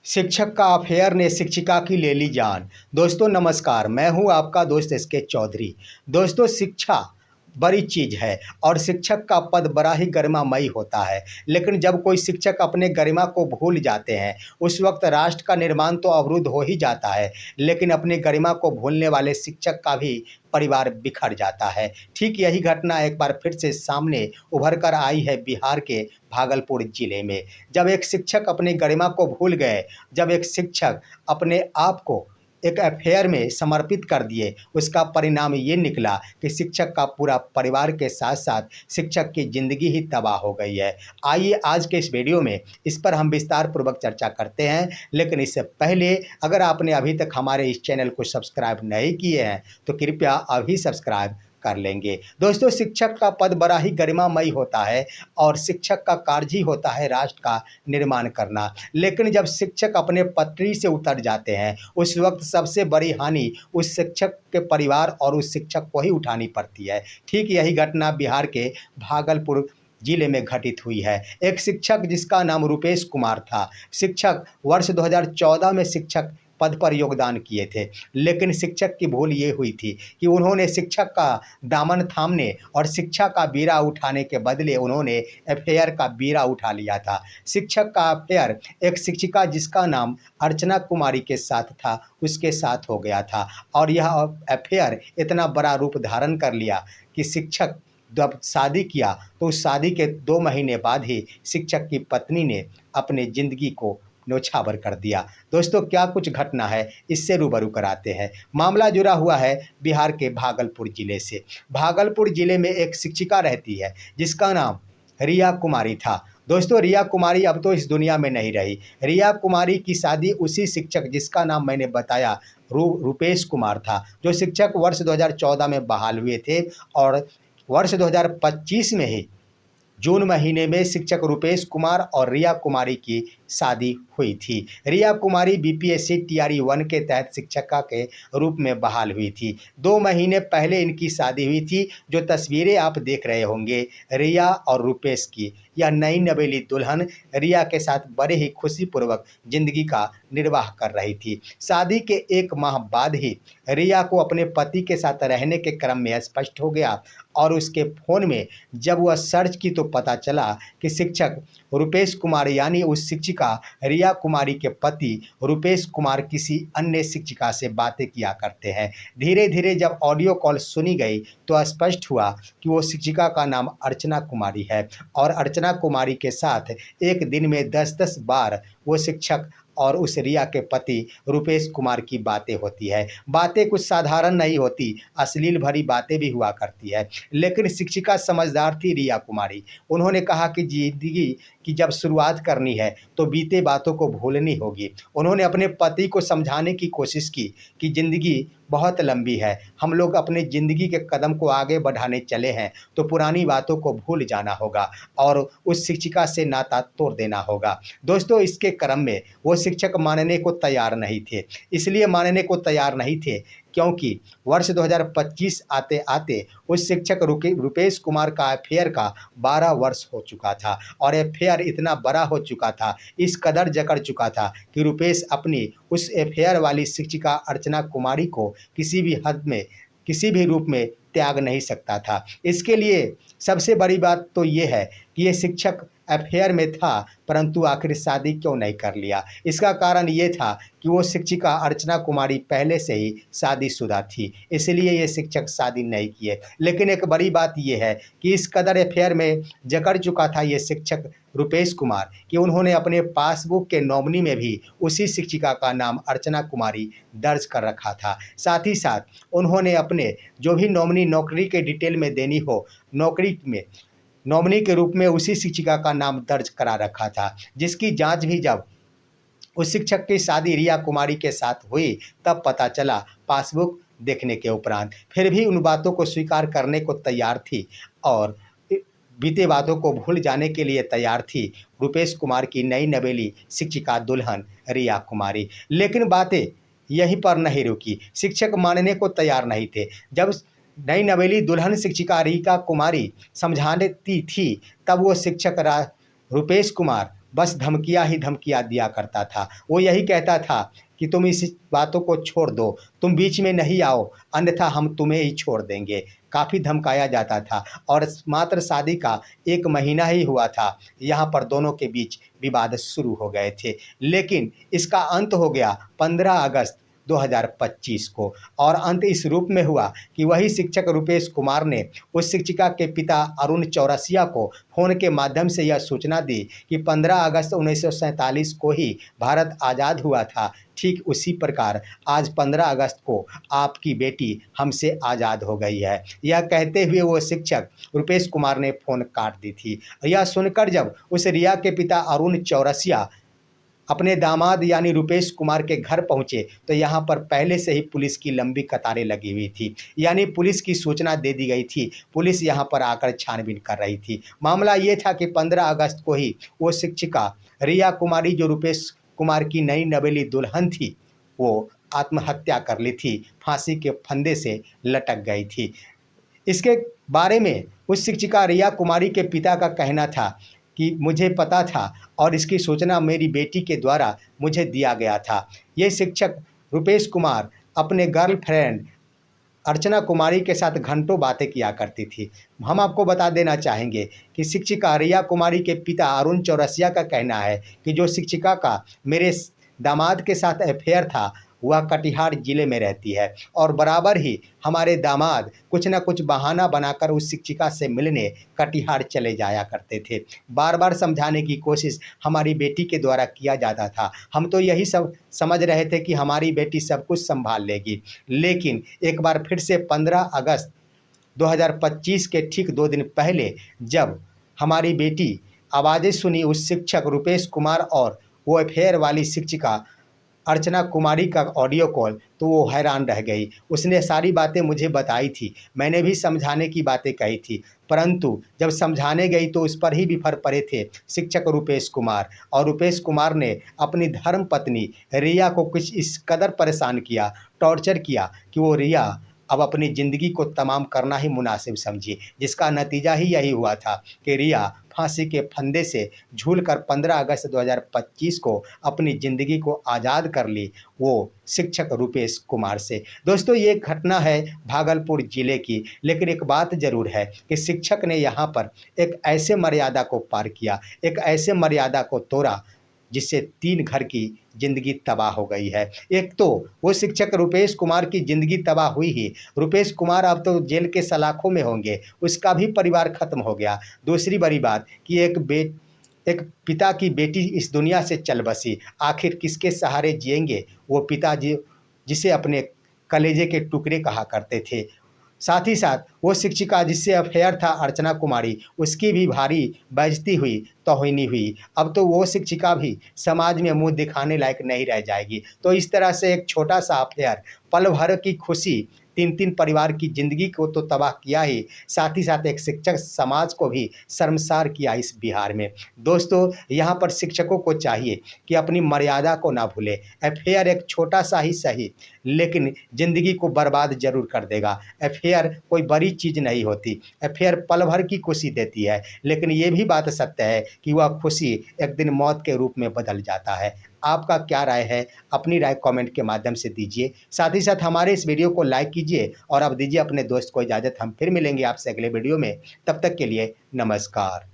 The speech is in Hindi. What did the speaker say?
शिक्षक का अफेयर ने शिक्षिका की ले ली जान। दोस्तों नमस्कार, मैं हूं आपका दोस्त एस के चौधरी। दोस्तों शिक्षा बड़ी चीज़ है और शिक्षक का पद बड़ा ही गरिमामयी होता है। लेकिन जब कोई शिक्षक अपने गरिमा को भूल जाते हैं, उस वक्त राष्ट्र का निर्माण तो अवरुद्ध हो ही जाता है, लेकिन अपनी गरिमा को भूलने वाले शिक्षक का भी परिवार बिखर जाता है। ठीक यही घटना एक बार फिर से सामने उभर कर आई है बिहार के भागलपुर जिले में। जब एक शिक्षक अपनी गरिमा को भूल गए, जब एक शिक्षक अपने आप को एक अफेयर में समर्पित कर दिए, उसका परिणाम ये निकला कि शिक्षक का पूरा परिवार के साथ साथ शिक्षक की ज़िंदगी ही तबाह हो गई है। आइए आज के इस वीडियो में इस पर हम विस्तार पूर्वक चर्चा करते हैं, लेकिन इससे पहले अगर आपने अभी तक हमारे इस चैनल को सब्सक्राइब नहीं किए हैं तो कृपया अभी सब्सक्राइब कर लेंगे। दोस्तों शिक्षक का पद बड़ा ही गरिमामयी होता है और शिक्षक का कार्य ही होता है राष्ट्र का निर्माण करना। लेकिन जब शिक्षक अपने पटरी से उतर जाते हैं, उस वक्त सबसे बड़ी हानि उस शिक्षक के परिवार और उस शिक्षक को ही उठानी पड़ती है। ठीक यही घटना बिहार के भागलपुर जिले में घटित हुई है। एक शिक्षक जिसका नाम रुपेश कुमार था, शिक्षक वर्ष 2014 में शिक्षक पद पर योगदान किए थे। लेकिन शिक्षक की भूल ये हुई थी कि उन्होंने शिक्षक का दामन थामने और शिक्षा का बीड़ा उठाने के बदले उन्होंने अफेयर का बीड़ा उठा लिया था। शिक्षक का अफेयर एक शिक्षिका जिसका नाम अर्चना कुमारी के साथ था, उसके साथ हो गया था और यह अफेयर इतना बड़ा रूप धारण कर लिया कि शिक्षक जब शादी किया तो उस शादी के 2 महीने बाद ही शिक्षक की पत्नी ने अपने ज़िंदगी को न्योछावर कर दिया। दोस्तों क्या कुछ घटना है, इससे रूबरू कराते हैं। मामला जुड़ा हुआ है बिहार के भागलपुर जिले से। भागलपुर जिले में एक शिक्षिका रहती है जिसका नाम रिया कुमारी था। दोस्तों रिया कुमारी अब तो इस दुनिया में नहीं रही। रिया कुमारी की शादी उसी शिक्षक जिसका नाम मैंने बताया रुपेश कुमार था, जो शिक्षक वर्ष 2014 में बहाल हुए थे और वर्ष 2025 में ही जून महीने में शिक्षक रुपेश कुमार और रिया कुमारी की शादी हुई थी। रिया कुमारी बीपीएससी टीआरई 1 के तहत शिक्षिका के रूप में बहाल हुई थी। 2 महीने पहले इनकी शादी हुई थी। जो तस्वीरें आप देख रहे होंगे रिया और रुपेश की, यह नई नवेली दुल्हन रिया के साथ बड़े ही खुशीपूर्वक जिंदगी का निर्वाह कर रही थी। शादी के 1 माह बाद ही रिया को अपने पति के साथ रहने के क्रम में स्पष्ट हो गया और उसके फ़ोन में जब वह सर्च की तो पता चला कि शिक्षक रुपेश कुमार यानी उस शिक्षिका रिया कुमारी के पति रुपेश कुमार किसी अन्य शिक्षिका से बातें किया करते हैं। धीरे धीरे जब ऑडियो कॉल सुनी गई तो स्पष्ट हुआ कि वो शिक्षिका का नाम अर्चना कुमारी है और अर्चना कुमारी के साथ एक दिन में 10-10 बार वो शिक्षक और उस रिया के पति रुपेश कुमार की बातें होती है। बातें कुछ साधारण नहीं होती, अश्लील भरी बातें भी हुआ करती है। लेकिन शिक्षिका समझदार थी रिया कुमारी। उन्होंने कहा कि ज़िंदगी की जब शुरुआत करनी है तो बीते बातों को भूलनी होगी। उन्होंने अपने पति को समझाने की कोशिश की कि ज़िंदगी बहुत लंबी है, हम लोग अपने ज़िंदगी के कदम को आगे बढ़ाने चले हैं तो पुरानी बातों को भूल जाना होगा और उस शिक्षिका से नाता तोड़ देना होगा। दोस्तों इसके क्रम में वो शिक्षक मानने को तैयार नहीं थे। इसलिए मानने को तैयार नहीं थे क्योंकि वर्ष 2025 आते आते उस शिक्षक रुपेश कुमार का अफेयर का 12 वर्ष हो चुका था और अफेयर इतना बड़ा हो चुका था, इस कदर जकड़ चुका था कि रुपेश अपनी उस अफेयर वाली शिक्षिका अर्चना कुमारी को किसी भी हद में, किसी भी रूप में त्याग नहीं सकता था। इसके लिए सबसे बड़ी बात तो ये है कि ये शिक्षक अफेयर में था परंतु आखिर शादी क्यों नहीं कर लिया। इसका कारण ये था कि वो शिक्षिका अर्चना कुमारी पहले से ही शादीशुदा थी, इसलिए ये शिक्षक शादी नहीं किए। लेकिन एक बड़ी बात ये है कि इस कदर अफेयर में जकड़ चुका था ये शिक्षक रुपेश कुमार कि उन्होंने अपने पासबुक के नॉमिनी में भी उसी शिक्षिका का नाम अर्चना कुमारी दर्ज कर रखा था। साथ ही साथ उन्होंने अपने जो भी नॉमिनी नौकरी के डिटेल में देनी हो, नौकरी में नॉमिनी के रूप में उसी शिक्षिका का नाम दर्ज करा रखा था, जिसकी जांच भी जब उस शिक्षक की शादी रिया कुमारी के साथ हुई तब पता चला पासबुक देखने के उपरांत। फिर भी उन बातों को स्वीकार करने को तैयार थी और बीते बातों को भूल जाने के लिए तैयार थी रुपेश कुमार की नई नवेली शिक्षिका दुल्हन रिया कुमारी। लेकिन बातें यहीं पर नहीं रुकी, शिक्षक मानने को तैयार नहीं थे। जब नई नवेली दुल्हन शिक्षिका रिया कुमारी समझाती थी तब वो शिक्षक रुपेश कुमार बस धमकियाँ ही धमकियाँ दिया करता था। वो यही कहता था कि तुम इस बातों को छोड़ दो, तुम बीच में नहीं आओ, अन्यथा हम तुम्हें ही छोड़ देंगे। काफ़ी धमकाया जाता था और मात्र शादी का 1 महीना ही हुआ था, यहाँ पर दोनों के बीच विवाद शुरू हो गए थे। लेकिन इसका अंत हो गया 15 अगस्त 2025 को, और अंत इस रूप में हुआ कि वही शिक्षक रुपेश कुमार ने उस शिक्षिका के पिता अरुण चौरसिया को फ़ोन के माध्यम से यह सूचना दी कि 15 अगस्त 1947 को ही भारत आज़ाद हुआ था। ठीक उसी प्रकार आज 15 अगस्त को आपकी बेटी हमसे आज़ाद हो गई है। यह कहते हुए वो शिक्षक रुपेश कुमार ने फ़ोन काट दी थी। यह सुनकर जब उस रिया के पिता अरुण चौरसिया अपने दामाद यानी रुपेश कुमार के घर पहुंचे तो यहाँ पर पहले से ही पुलिस की लंबी कतारें लगी हुई थी, यानी पुलिस की सूचना दे दी गई थी। पुलिस यहाँ पर आकर छानबीन कर रही थी। मामला ये था कि 15 अगस्त को ही वो शिक्षिका रिया कुमारी, जो रुपेश कुमार की नई नवेली दुल्हन थी, वो आत्महत्या कर ली थी, फांसी के फंदे से लटक गई थी। इसके बारे में उस शिक्षिका रिया कुमारी के पिता का कहना था कि मुझे पता था और इसकी सूचना मेरी बेटी के द्वारा मुझे दिया गया था। ये शिक्षक रुपेश कुमार अपने गर्लफ्रेंड अर्चना कुमारी के साथ घंटों बातें किया करती थी। हम आपको बता देना चाहेंगे कि शिक्षिका रिया कुमारी के पिता अरुण चौरसिया का कहना है कि जो शिक्षिका का मेरे दामाद के साथ अफेयर था, वह कटिहार ज़िले में रहती है और बराबर ही हमारे दामाद कुछ न कुछ बहाना बनाकर उस शिक्षिका से मिलने कटिहार चले जाया करते थे। बार बार समझाने की कोशिश हमारी बेटी के द्वारा किया जाता था। हम तो यही सब समझ रहे थे कि हमारी बेटी सब कुछ संभाल लेगी। लेकिन एक बार फिर से 15 अगस्त 2025 के ठीक 2 दिन पहले जब हमारी बेटी आवाज़ें सुनी उस शिक्षक रुपेश कुमार और वो अफेयर वाली शिक्षिका अर्चना कुमारी का ऑडियो कॉल, तो वो हैरान रह गई। उसने सारी बातें मुझे बताई थी, मैंने भी समझाने की बातें कही थी, परंतु जब समझाने गई तो उस पर ही विफल पड़े थे शिक्षक रुपेश कुमार। और रुपेश कुमार ने अपनी धर्म पत्नी रिया को कुछ इस कदर परेशान किया, टॉर्चर किया कि वो रिया अब अपनी ज़िंदगी को तमाम करना ही मुनासिब समझी, जिसका नतीजा ही यही हुआ था कि रिया फांसी के फंदे से झूलकर 15 अगस्त 2025 को अपनी ज़िंदगी को आज़ाद कर ली, वो शिक्षक रुपेश कुमार से। दोस्तों, ये घटना है भागलपुर ज़िले की, लेकिन एक बात ज़रूर है कि शिक्षक ने यहाँ पर एक ऐसे मर्यादा को पार किया, एक ऐसे मर्यादा को तोड़ा जिससे 3 घर की ज़िंदगी तबाह हो गई है। एक तो वो शिक्षक रुपेश कुमार की ज़िंदगी तबाह हुई ही, रुपेश कुमार अब तो जेल के सलाखों में होंगे, उसका भी परिवार ख़त्म हो गया। दूसरी बड़ी बात कि एक पिता की बेटी इस दुनिया से चल बसी, आखिर किसके सहारे जिएंगे वो पिताजी, जिसे अपने कलेजे के टुकड़े कहा करते थे। साथ ही साथ वो शिक्षिका जिससे अफेयर था अर्चना कुमारी, उसकी भी भारी बेइज्जती हुई, तौहीनी हुई। अब तो वो शिक्षिका भी समाज में मुँह दिखाने लायक नहीं रह जाएगी। तो इस तरह से एक छोटा-सा अफेयर पल भर की खुशी 3-3 परिवार की ज़िंदगी को तो तबाह किया ही, साथ ही साथ एक शिक्षक समाज को भी शर्मसार किया इस बिहार में। दोस्तों, यहाँ पर शिक्षकों को चाहिए कि अपनी मर्यादा को ना भूलें। अफेयर एक छोटा-सा ही सही, लेकिन ज़िंदगी को बर्बाद ज़रूर कर देगा। अफेयर कोई बड़ी चीज़ नहीं होती, अफेयर पल भर की खुशी देती है, लेकिन ये भी बात सत्य है कि वह खुशी एक दिन मौत के रूप में बदल जाता है। आपका क्या राय है? अपनी राय कमेंट के माध्यम से दीजिए। साथ ही साथ हमारे इस वीडियो को लाइक कीजिए और अब दीजिए अपने दोस्त को इजाज़त। हम फिर मिलेंगे आपसे अगले वीडियो में। तब तक के लिए नमस्कार।